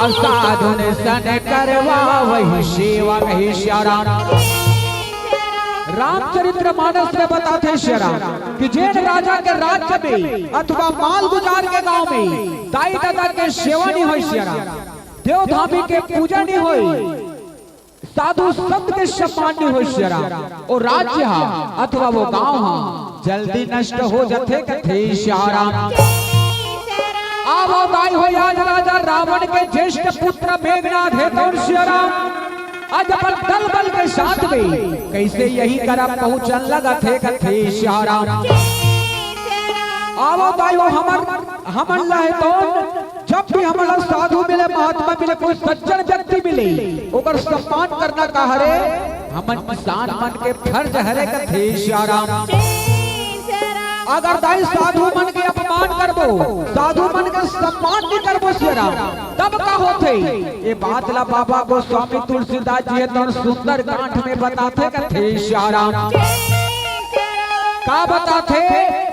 और साधु ने सन करवा वही सेवा कही श्याराम। रामचरित्र मानस में बताते श्याराम कि जैन राजा के राज्य में अथवा माल गुजार के गांव में दाई दादा के सेवा नहीं हुई श्याराम, देवधामी के पूजा नहीं हुई, साधु संत के सम्मान नहीं हुई श्याराम। और राज्य अथवा वो गांव जल्दी नष्ट हो जाते कथे श्याराम। अब दाई हो आज राजा रावण के ज्येष्ठ पुत्र मेघनाथ है तो श्याराम आज दल बल के साथ में कैसे यही करा पहुंचन लगा थे कथे श्याराम। आवो दाई हो हमर लहे तो जब भी हमारा साधु मिले महात्मा मिले कोई सज्जन व्यक्ति मिले ओकर सम्मान करना का हरे हमन इंसान मन के फर्ज हरे कथे श्याराम। अगर दाई साधु मन के अपमान करबो साधु मन के सम्मान नहीं करबो श्याराम तब का होते ये बात ला बाबा गोस्वामी तुलसीदास जी तो सुंदर कांठ में बताते कथे श्याराम। का बताते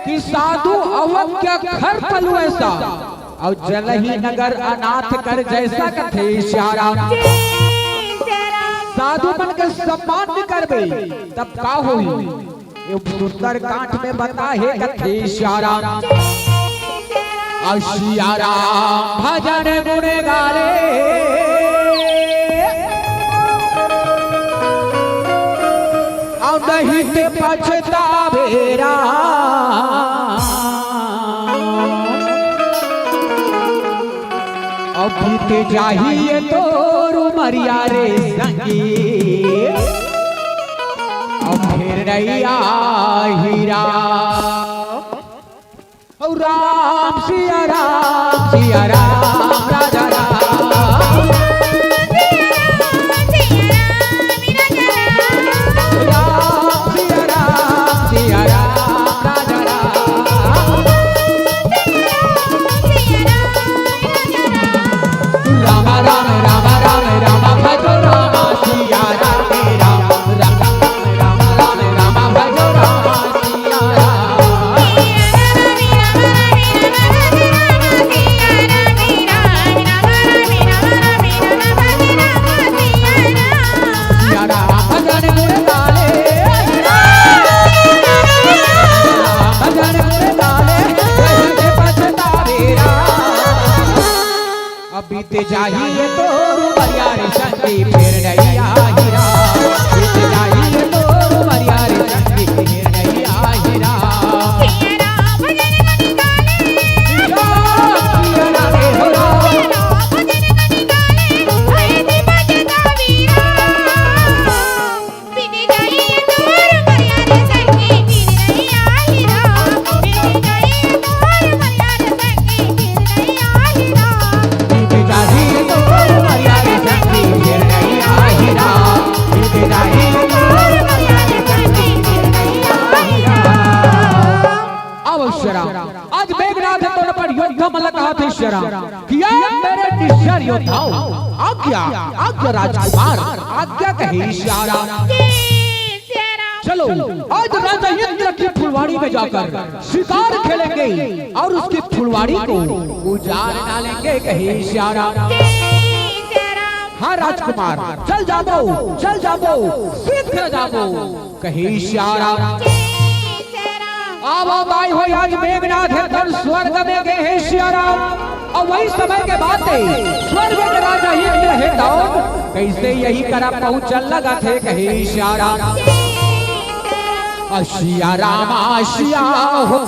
कि साधु अवज्ञा घर पलु ऐसा और जलही नगर अनाथ कर जैसा कथे श्याराम। साधु मन के सम्मान नहीं करबे तब का होई सुंदर कांठ में बता है कथे श्याराम। श्याराम भजन गुण गाले और नहीं ते पछतावे अब बीते चाहिए तोरु मरिया रे संगी फिर नैया हीरा और राम सिया राम राजा राम सिया राम राजा राम राम राम राम राम भजो राम सिया बीते चाहिए तो मरिया रे संगी फिर नैया हीरा बीते चाहिए तो मरिया रे संगी फिर नैया हीरा आज मेघनाथ तोड़ पर योद्धा मल्ल कहा थे श्याराम किया मेरे निश्चर योद्धाओं आज्ञा राजकुमार आज्ञा कहे श्याराम। चलो आज राजा इंद्र की फुलवाड़ी में जाकर शिकार खेलेंगे और उसकी फुलवाड़ी को उजाड़ डालेंगे कहे श्याराम। हाँ राजकुमार चल जाओ शीघ्र जाओ कहे श्याराम। आवो भाई हो आज मेघनाथ है स्वर्ग में गए हैं श्याराम और वही समय के बाद स्वर्ग के राजा इंद्र है तो कैसे यही करा पहुंचल लगा थे कहे श्याराम। श्या राम श्या हो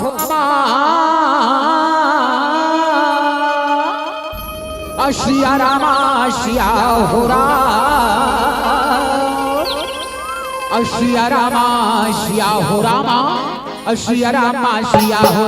श्या राम श्या हो श्या राम श्या हो रामा श्या राम श्या हो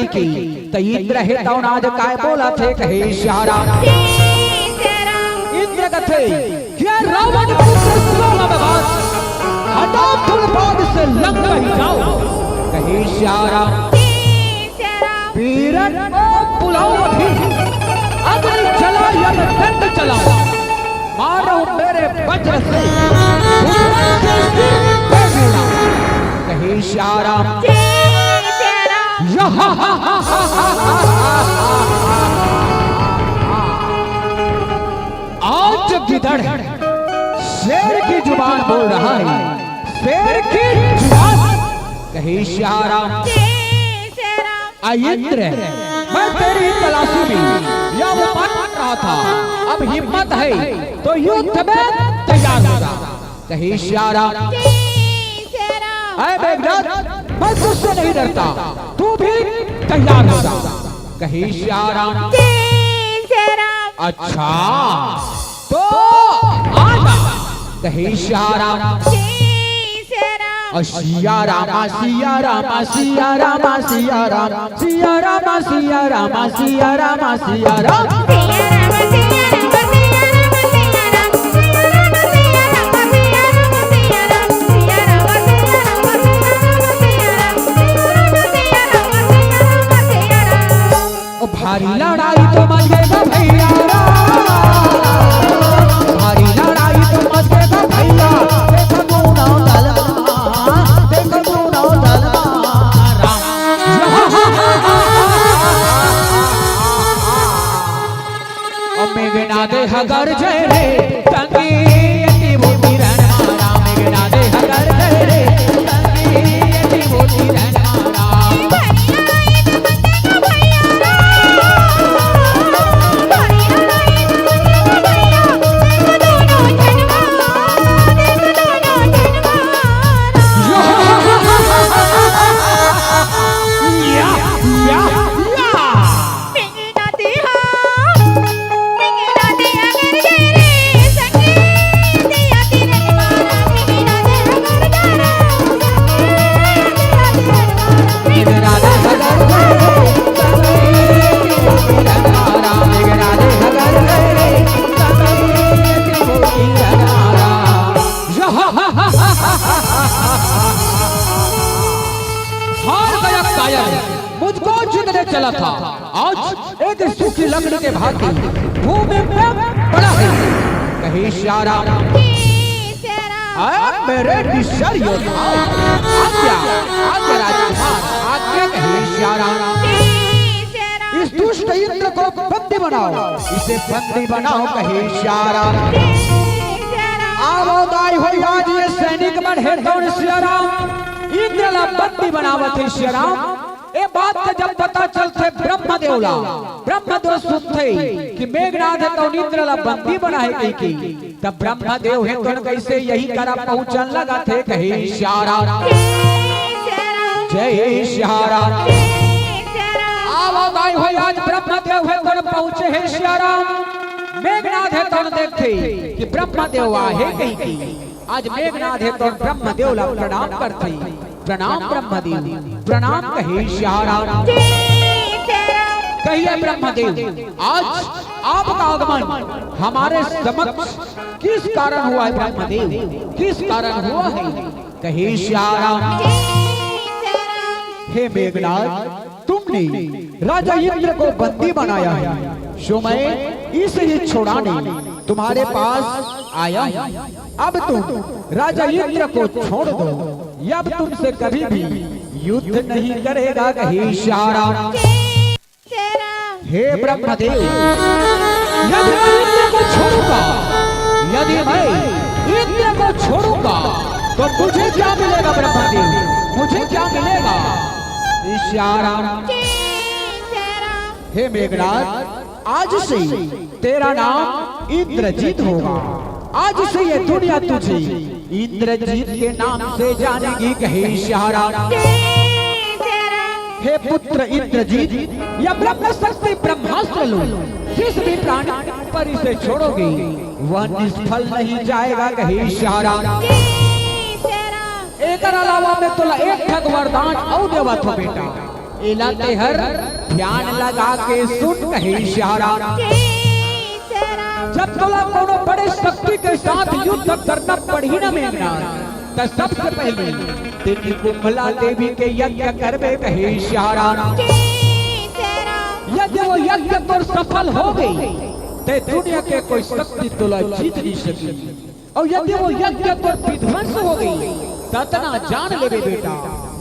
की तो इंद्र हे तो आज काय बोला थे कहे इशारा इंद्र कथे क्या रावण पुत्र सोमवार हटाओ फुलपाद से लंका ही जाओ कहे इशारा वीरन को बुलाओ अभी अग्नि चला या दंड चलाओ मारो मेरे वज्र से कहे इशारा आज गिदड़ शेर की जुबान बोल रहा है शेर की जुबान कहे इशारा इंद्र मैं तेरी तलाशी में या वो पाट रहा था अब हिम्मत है तो युद्ध में तैयार होगा कहे इशारा ऐ मेघनाद मैं तुझसे नहीं डरता तू भी तैयार होगा कहे इशारा अच्छा तो आजा कहे इशारा सिया रामा सिया रामा सिया रामा सिया रामा सिया रामा सिया रामा सिया रामा सिया रामा भारी लड़ाई तो मचेगा भैया भारी लड़ाई तो मचेगा भैया देखो दोनों दलवा देखो दोनों दलवा मेघना दे हगर जय रे तंगी यति बोती रहना मेघना दे हगर जय रे तंगी यति बोती रहना मुझको जितने चला था आज एक सूखी लकड़ी के भांति भूमि में पड़ा है कहे इशारा मेरे निश्चर योद्धा आज्ञा आज्ञा राजकुमार आज्ञा कहे इशारा इस दुष्ट इंद्र को बंदी बनाओ इसे बंदी बनाओ कहे इशारा आवोदाई हो आज ये सैनिक बढ़े दौड़ इशारा इंद्र ला बंदी बनावत इशारा ये बात के जब पता चलते ब्रह्मदेव सुनते कि मेघनाद है तो इंद्र ला बंदी बनाए की तब ब्रह्मदेव है तो कैसे यही करा पहुंचन लगा थे कहे इशारा जय इशारा आवाज़ हो आज ब्रह्मदेव है तो पहुंचे है इशारा मेघनाद है तो देखते कि ब्रह्मदेव आए कहीं की आज मेघनाद है तो ब्रह्मदेव ला प्रणाम करते प्रणाम ब्रह्मदेव प्रणाम कहे इशारा कहिए ब्रह्मदेव आज आपका आगमन हमारे समक्ष किस कारण हुआ है ब्रह्मदेव किस कारण हुआ है कहे इशारा हे मेघनाद तुमने राजा इंद्र को बंदी बनाया है सो मैं इसे छुड़ाने तुम्हारे पास आया अब तुम राजा इंद्र को छोड़ दो या अब तुमसे कभी भी युद्ध नहीं करेगा कहे इशारा हे ब्रह्मदेव यदि मैं इंद्र को छोड़ूंगा यदि मैं इंद्र को छोड़ूंगा तो मुझे क्या मिलेगा ब्रह्मदेव मुझे क्या मिलेगा इशारा हे मेघनाद आज से तेरा नाम इंद्रजीत होगा आज से ये दुनिया तुझे इंद्रजीत के नाम से जानेगी कहे इशारा हे पुत्र इंद्रजीत या ब्रह्म शक्ति ब्रह्मास्त्र लो जिस भी प्राणी पर इसे छोड़ोगे वह निष्फल नहीं जाएगा कहे इशारा एक अलावा में तुला एक ठग वरदान और देवा तो बेटा इलाते हर ध्यान लगा के सुन कहे श्यारा। जब तोला कोनो बड़े शक्ति के साथ युद्ध करना पड़ी ना मेघनाथ, तो सबसे पहले तेरी कुंभला देवी के यज्ञ करबे कहे श्यारा। यदि वो यज्ञ तो सफल हो गई ते दुनिया के कोई शक्ति तोला जीत नहीं सकी, और यदि वो यज्ञ तो विध्वंस हो गई ततना जान लेबे बेटा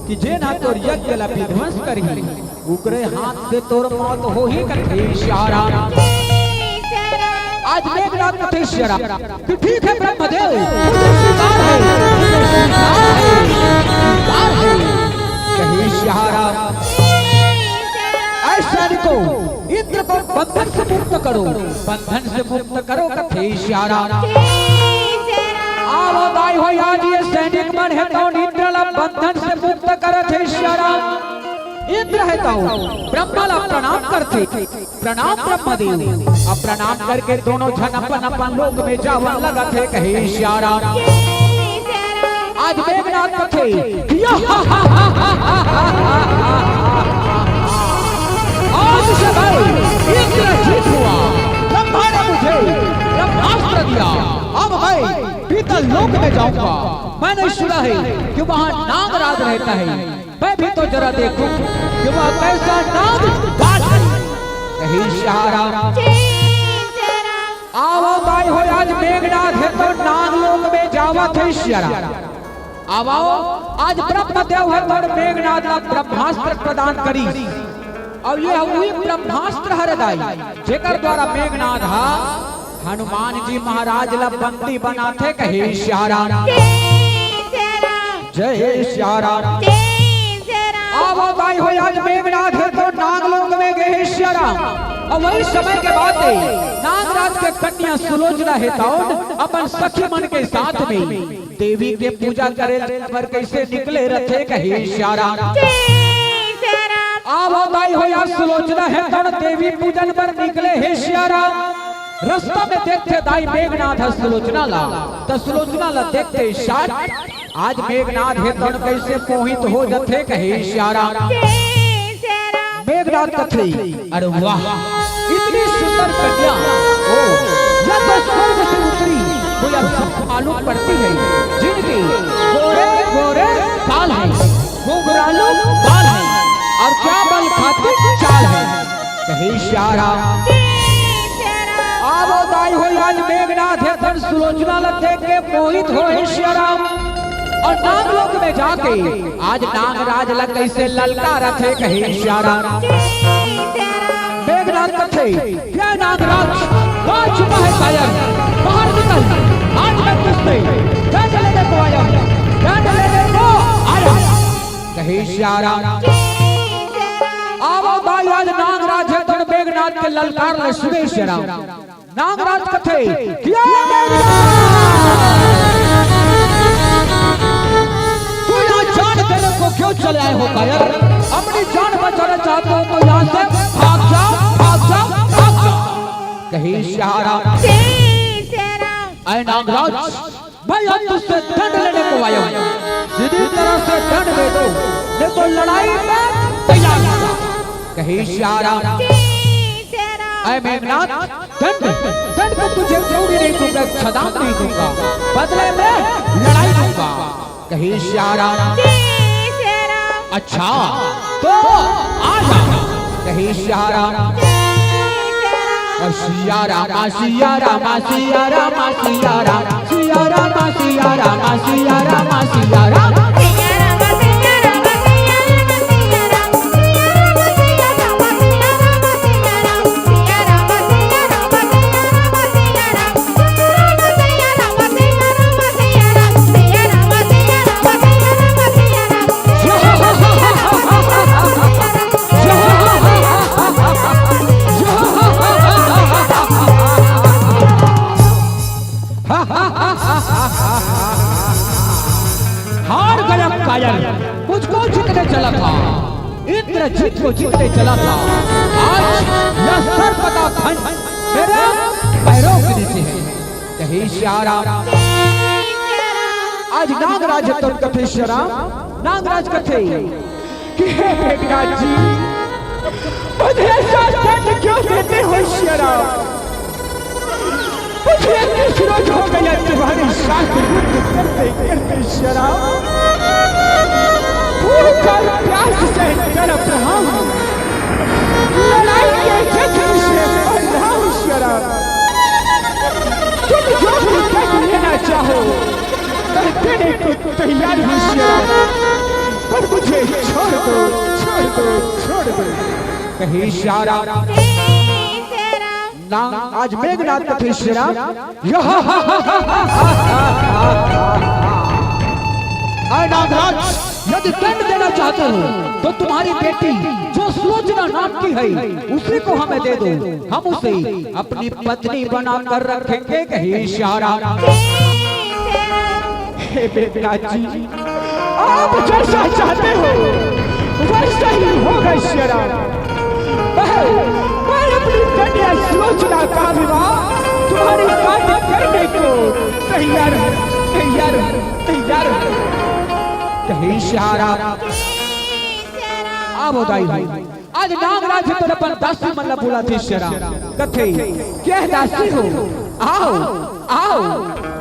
कि जे ना तोर यज्ञ ला विध्वंस करी उकरे हाथ से तोर मौत हो ही कहे श्यारा। आज मेघनाथ कथे श्यारा कि ठीक है ब्रह्मदेव, मुझे स्वीकार है, कहे श्यारा। ऐसा को इंद्र को बंधन से मुक्त करो, बंधन से मुक्त करो कथे श्यारा। आओ दाई हो आज ये सैनिक मन है तो इंद्र ला बंधन से मुक्त करते श्यारा। इंद्र है तो ब्रह्मा ला प्रणाम करते, प्रणाम ब्रह्मदेव। अब प्रणाम करके दोनों जन अपन अपन लोक में जावन लगते कहे श्यारा। आज मेघनाथ कथे आज से भाई इंद्र जीत हुआ, ब्रह्मा ने मुझे ब्रह्मास्त्र दिया। अब भाई पीतल लोक में जाऊंगा। मैंने सुना है कि वहाँ नागराज रहता है, मैं भी तो जरा देखूं कि वह कैसा नागराज है कहे श्यारा। आओ भाई हो आज मेघनाथ है तो नागलोक में जावत है श्यारा। अब आओ आज ब्रह्मदेव है तो मेघनाथ ला ब्रह्मास्त्र प्रदान करी, और ये हुई ब्रह्मास्त्र हरदाई जेकर द्वारा मेघनाथ हनुमान जी महाराज ला बंदी बनाते कहे श्यारा। जय श्यारा। आओ भाई हो आज मेघनाथ है तो नागलोक में गए श्यारा। और वही समय के बाद नागराज के कन्या सुलोचना है तो अपन सखी मन के साथ में देवी के पूजा करे पर कैसे निकले रथे कहे श्यारा। आओ भाई हो आज सुलोचना है तो देवी पूजन पर निकले है श्यारा। रास्ता में देखते दाई मेघनाथ सुलोचना ला, तो सुलोचना ला देखते शायद आज मेघनाथ है तो कैसे मोहित हो जाते कहे श्यारा। मेघनाथ कथे अरे वाह इतनी सुंदर कन्या, ओ यह तो स्वर्ग से उतरी मुझे सब मालूम पड़ती है, जिनके गोरे गोरे काल है, घुंघरालू बाल है, और क्या बल खाती चाल है कहे श्यारा। आवो दाई हो आज मेघनाथ है धन सुलोचना ला देख के मोहित हो श्यारा। और नागलोक में जाके आज नागराज ला कैसे ललकारा थे कहे श्यारा। मेघनाथ कथे क्या नागराज कहाँ छुपा है कायर, बाहर निकल, आज मैं तुझसे दंड लेने को आया, दंड लेने को आया कहे श्यारा। आवो भाई आज नागराज है तो मेघनाथ के ललकार ले सुने श्यारा। नागराज कथे क्या तू यहाँ जान देने को क्यों चले आए हो कायर? अपनी जान बचाना चाहते हो तो यहाँ से भाग जाओ, भाग जाओ, भाग जाओ कहे श्यारा। ऐ नागराज भाई आज तुझसे दंड लेने को आया हूँ, सीधी तरह से दंड दे दो, देखो लड़ाई में तैयार होगा कहे श्यारा। ऐ मेघनाथ दंड दंड को तुझे चौड़ी नहीं दूंगा, छदाम नहीं दूंगा, बदले में लड़ाई दूंगा कहे श्यारा। अच्छा तो आ जा कहे श्यारा। सिया रामा सिया रामा सिया रामा सिया रामा सिया रामा सिया रामा सिया रामा सिया रामा। हार गया कायर, मुझको जीतने चला था, इंद्रजीत को जीतने चला था, आज यह सर्प का खंड मेरे पैरों के नीचे है कहे श्यारा। आज नागराज तो कथे श्यारा, नागराज कथे कि हे मेघनाथ जी मुझे शासन क्यों देते हो शराब? मुझे किस रोज हो गया तुम्हारे साथ युद्ध करते करते शराब? भूख और प्यास से तड़प रहा हूँ, लड़ाई के जख्म से मर रहा हूँ शराब। तुम जो भी कर लेना चाहो मैं देने को तैयार हूँ शराब, पर मुझे छोड़ दो छोड़ दो छोड़ दो। कहे शराब ना आज मेघनाथ कथे शराब नागराज यदि दंड देना चाहते हो तो तुम्हारी बेटी जो सुलोचना नाम की है उसी को हमें दे दो, हम उसे अपनी पत्नी बनाकर रखेंगे। कहे शराब हे मेघनाथ जी आप जैसा चाहते हो वैसा ही होगा शराब। मैं अपनी कन्या सुलोचना का विवाह तुम्हारे साथ करने को तैयार तैयार तैयार। कहे शराब अब होदाई आज नागराज तो अपन दासी मतलब बोला थे शराब कथे क्या दासी हो आओ आओ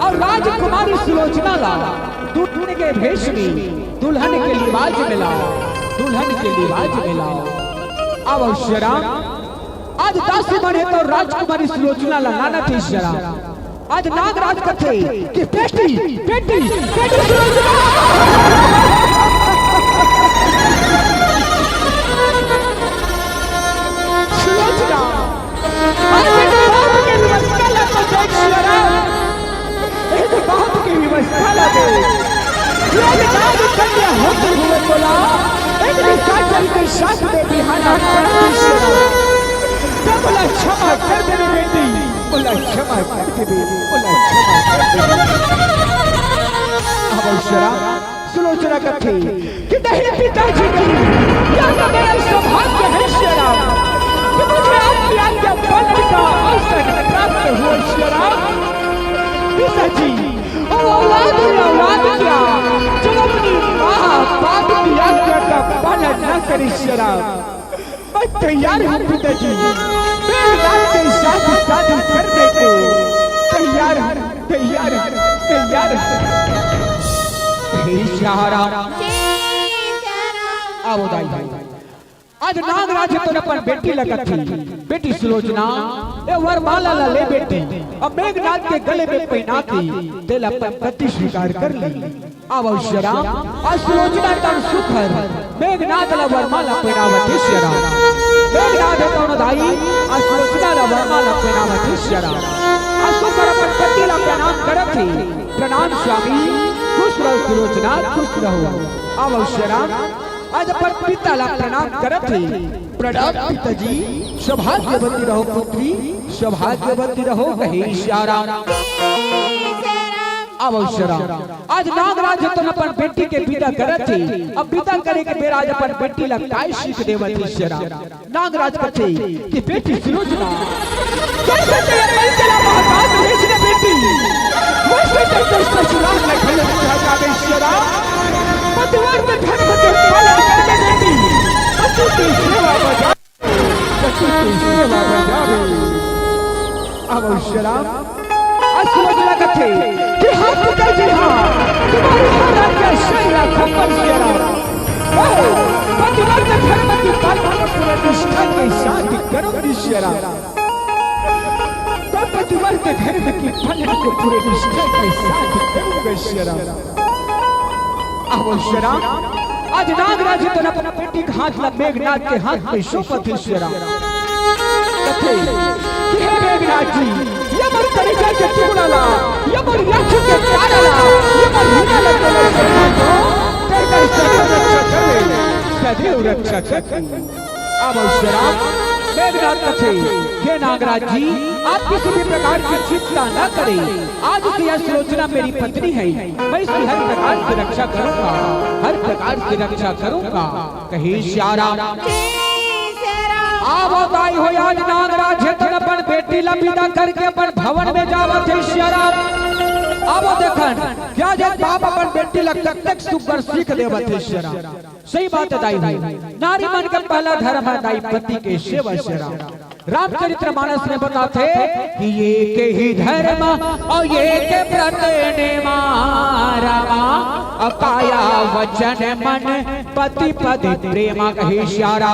और राजकुमारी सुलोचना ला दूल्हे के भेष में दुल्हन के लिबाज में लाओ, दुल्हन के लिबाज में लाओ। अब शराब आज दासी बने तो राजकुमारी सुलोचना ला नाना थी शराब। आज नागराज कथे कि बेटी बेटी बेटी सुलोचना सुलोचना आज बाप के व्यवस्था ला तो देख शराब, एक बाप की व्यवस्था ला दे। नाग कन्या होते हुए बोला एक निशाचर के साथ में बिहाना करती शराब। तो बोला क्षमा कर दे बेटी, बोला क्षमा कर दे बेटी, बोला क्षमा कर दे। अब शराब सुलोचना कथी कि नहीं पिताजी की यह तो मेरा सौभाग्य है शराब कि मुझे आपकी आज्ञा पालने का अवसर प्राप्त हुआ शराब। पिताजी औलाद क्या जो अपनी माँ बाप की आज्ञा का पालन न करे शराब। मैं तैयार हूँ पिताजी, मेघनाथ के साथ शादी करने को तैयार तैयार तैयार। आज नागराज तो अपन बेटी लगत थी, बेटी सुलोचना ए वरमाला ला ले बेटी अब मेघनाथ के गले में पहना के दिल अपन पति स्वीकार कर ली। अब शराब आज सुलोचना तन सुखर मेघनाथ ला वरमाला पहनावती शराब। मेघनाथ तो दाई आज सुलोचना ला वरमाला पहनावती शराब। आज सुखर अपन पति ला प्रणाम करत थी, प्रणाम स्वामी खुश रहो सुलोचना खुश रहो। अब शराब आज अपन पिता ला प्रणाम करत थी, प्रणाम पिताजी सौभाग्यवती रहो पुत्री सौभाग्यवती रहो। कहे शराब अब शराब आज नागराज तो अपन बेटी के विदा करत थी, अब विदा करे के बेर आज अपन बेटी ला काय सीख देवती शराब। नागराज कथे कि बेटी सुलोचना कैसे तेरे चला महाकाल भेजने बेटी वैसे तो ससुराल में खले रहा गई शराब। पतिवार में धर्म के पालन करके बेटी पति की सेवा बजा पति की सेवा बजावे। अब शराब सुलोचना कथे कि हाथ पकड़ जी हाँ तुम्हारी हरा क्या शैला खप्पर शराब। पतिवार में धर्म की पालन पूरे निष्ठा के साथ करोगी शराब। तो पतिवार के धर्म की पालन को पूरे निष्ठा के साथ करोगे शराब। अब शराब आज नागराज तो अपना बेटी के हाथ ला मेघनाथ के हाथ में शोभत शराब। कथे कि हे मेघनाथ जी ये मर तरीका के टुकड़ा ला ये मर याचु के प्यारा ला ये मर हिना लगे तेरे सदैव रक्षा करे। अब शराब मेघनाथ कथे हे नागराज जी आप किसी भी प्रकार की चिंता न करें, आज से यह सुलोचना मेरी पत्नी है, मैं इसकी हर प्रकार की रक्षा करूंगा हर प्रकार की रक्षा करूंगा। कहे शराब आवताई हो आज नागराज है अपन बेटी ला विदा करके अपन भवन में जावत है शराब। अब देखन क्या जे बाप बाप अपन बेटी लग तक सुगर सीख देवत है शेरा। सही बात है दाई भाई, नारी मन का पहला धर्म है दाई पति के सेवा शेरा। रामचरितमानस में बताते कि ये के ही धर्म और ये के व्रत ने मारा अकाया वचन मन पति पद प्रेमा कही श्यारा।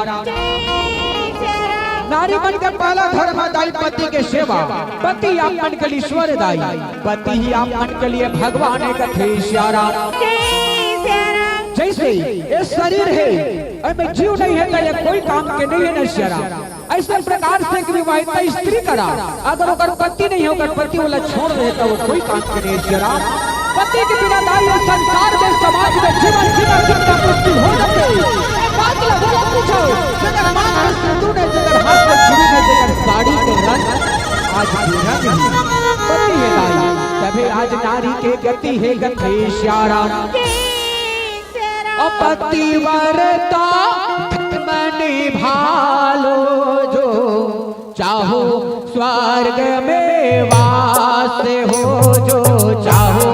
नारी मन का पहला धर्म दाई पति के सेवा। पति आपन के लिए ईश्वर दाई, पति ही आपन के लिए भगवान कथे श्यारा। जैसे ये शरीर है और में जीव नहीं है तो ये कोई काम के नहीं है न श्यारा। ऐसे प्रकार से कि विवाहित स्त्री करा अगर ओकर पति नहीं होकर पति वाला छोड़ दे तो वो कोई काम के नहीं श्यारा। पति के बिना दाई और संसार में समाज में जीवन जीना कितना मुश्किल हो जाते। बात बोला पूछो जगह मां सिंधु ने जगह हाथ में छुरी में जगह साड़ी के रंग आज पूरा नहीं पति है दाई तभी आज नारी के गति है गति श्यारा। पतिव्रता मनि भालो जो चाहो स्वर्ग में वास हो जो चाहो